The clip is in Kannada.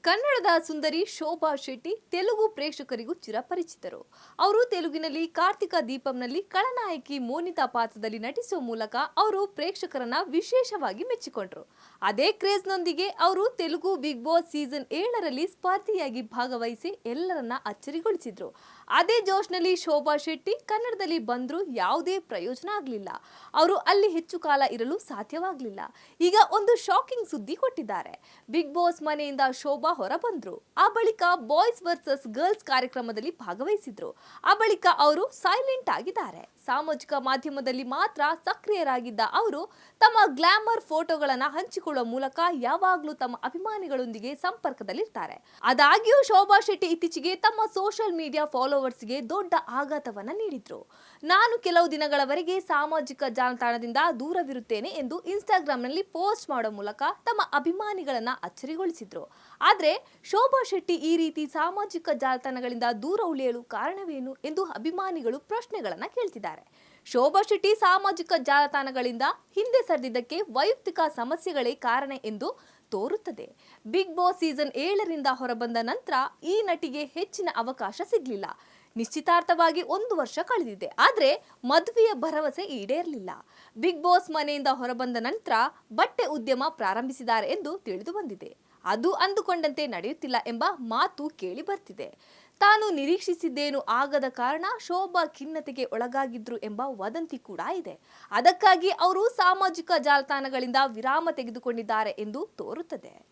ಕನ್ನಡದ ಸುಂದರಿ ಶೋಭಾ ಶೆಟ್ಟಿ ತೆಲುಗು ಪ್ರೇಕ್ಷಕರಿಗೂ ಚಿರಪರಿಚಿತರು. ಅವರು ತೆಲುಗಿನಲ್ಲಿ ಕಾರ್ತಿಕ ದೀಪಂನಲ್ಲಿ ಖಳನಾಯಕಿ ಮೋನಿತಾ ಪಾತ್ರದಲ್ಲಿ ನಟಿಸುವ ಮೂಲಕ ಅವರು ಪ್ರೇಕ್ಷಕರನ್ನ ವಿಶೇಷವಾಗಿ ಮೆಚ್ಚಿಕೊಂಡರು. ಅದೇ ಕ್ರೇಜ್ನೊಂದಿಗೆ ಅವರು ತೆಲುಗು ಬಿಗ್ ಬಾಸ್ ಸೀಸನ್ 7ರಲ್ಲಿ ಸ್ಪರ್ಧಿಯಾಗಿ ಭಾಗವಹಿಸಿ ಎಲ್ಲರನ್ನ ಅಚ್ಚರಿಗೊಳಿಸಿದ್ರು. ಅದೇ ಜೋಶ್ನಲ್ಲಿ ಶೋಭಾ ಶೆಟ್ಟಿ ಕನ್ನಡದಲ್ಲಿ ಬಂದರೂ ಯಾವುದೇ ಪ್ರಯೋಜನ ಆಗಲಿಲ್ಲ. ಅವರು ಅಲ್ಲಿ ಹೆಚ್ಚು ಕಾಲ ಇರಲು ಸಾಧ್ಯವಾಗಲಿಲ್ಲ. ಈಗ ಒಂದು ಶಾಕಿಂಗ್ ಸುದ್ದಿ ಕೊಟ್ಟಿದ್ದಾರೆ. ಬಿಗ್ ಬಾಸ್ ಮನೆಯಿಂದ ಶೋಭಾ ಹೊರ ಬಂದ್ರು. ಆ ಬಳಿಕ ಬಾಯ್ಸ್ ವರ್ಸಸ್ ಗರ್ಲ್ಸ್ ಕಾರ್ಯಕ್ರಮದಲ್ಲಿ ಭಾಗವಹಿಸಿದ್ರು. ಆ ಬಳಿಕ ಅವರು ಸೈಲೆಂಟ್ ಆಗಿದ್ದಾರೆ. ಸಾಮಾಜಿಕ ಮಾಧ್ಯಮದಲ್ಲಿ ಮಾತ್ರ ಸಕ್ರಿಯರಾಗಿದ್ದ ಅವರು ತಮ್ಮ ಗ್ಲಾಮರ್ ಫೋಟೋಗಳನ್ನ ಹಂಚಿಕೊಳ್ಳುವ ಮೂಲಕ ಯಾವಾಗಲೂ ತಮ್ಮ ಅಭಿಮಾನಿಗಳೊಂದಿಗೆ ಸಂಪರ್ಕದಲ್ಲಿರ್ತಾರೆ. ಆದಾಗ್ಯೂ ಶೋಭಾ ಶೆಟ್ಟಿ ಇತ್ತೀಚೆಗೆ ತಮ್ಮ ಸೋಷಿಯಲ್ ಮೀಡಿಯಾ ಫಾಲೋವರ್ಸ್ಗೆ ದೊಡ್ಡ ಆಘಾತವನ್ನ ನೀಡಿದ್ರು. ನಾನು ಕೆಲವು ದಿನಗಳವರೆಗೆ ಸಾಮಾಜಿಕ ಜಾಲತಾಣದಿಂದ ದೂರವಿರುತ್ತೇನೆ ಎಂದು ಇನ್ಸ್ಟಾಗ್ರಾಂನಲ್ಲಿ ಪೋಸ್ಟ್ ಮಾಡೋ ಮೂಲಕ ತಮ್ಮ ಅಭಿಮಾನಿಗಳನ್ನ ಅಚ್ಚರಿಗೊಳಿಸಿದ್ರು. ಆದ್ರೆ ಶೋಭಾ ಶೆಟ್ಟಿ ಈ ರೀತಿ ಸಾಮಾಜಿಕ ಜಾಲತಾಣಗಳಿಂದ ದೂರ ಉಳಿಯಲು ಕಾರಣವೇನು ಎಂದು ಅಭಿಮಾನಿಗಳು ಪ್ರಶ್ನೆಗಳನ್ನ ಕೇಳ್ತಿದ್ದಾರೆ. ಶೋಭಾ ಶೆಟ್ಟಿ ಸಾಮಾಜಿಕ ಜಾಲತಾಣಗಳಿಂದ ಹಿಂದೆ ಸರಿದಿದ್ದಕ್ಕೆ ವೈಯಕ್ತಿಕ ಸಮಸ್ಯೆಗಳೇ ಕಾರಣ ಎಂದು ತೋರುತ್ತದೆ. ಬಿಗ್ ಬಾಸ್ ಸೀಸನ್ 7ರಿಂದ ಹೊರಬಂದ ನಂತರ ಈ ನಟಿಗೆ ಹೆಚ್ಚಿನ ಅವಕಾಶ ಸಿಗಲಿಲ್ಲ. ನಿಶ್ಚಿತಾರ್ಥವಾಗಿ 1 ವರ್ಷ ಕಳೆದಿದೆ. ಆದ್ರೆ ಮದುವೆಯ ಭರವಸೆ ಈಡೇರಲಿಲ್ಲ. ಬಿಗ್ ಬಾಸ್ ಮನೆಯಿಂದ ಹೊರಬಂದ ನಂತರ ಬಟ್ಟೆ ಉದ್ಯಮ ಪ್ರಾರಂಭಿಸಿದ್ದಾರೆ ಎಂದು ತಿಳಿದು ಬಂದಿದೆ. ಅದು ಅಂದುಕೊಂಡಂತೆ ನಡೆಯುತ್ತಿಲ್ಲ ಎಂಬ ಮಾತು ಕೇಳಿ ಬರ್ತಿದೆ. ತಾನು ನಿರೀಕ್ಷಿಸಿದ್ದೇನು ಆಗದ ಕಾರಣ ಶೋಭಾ ಖಿನ್ನತೆಗೆ ಒಳಗಾಗಿದ್ರು ಎಂಬ ವದಂತಿ ಕೂಡ ಇದೆ. ಅದಕ್ಕಾಗಿ ಅವರು ಸಾಮಾಜಿಕ ಜಾಲತಾಣಗಳಿಂದ ವಿರಾಮ ತೆಗೆದುಕೊಂಡಿದ್ದಾರೆ ಎಂದು ತೋರುತ್ತದೆ.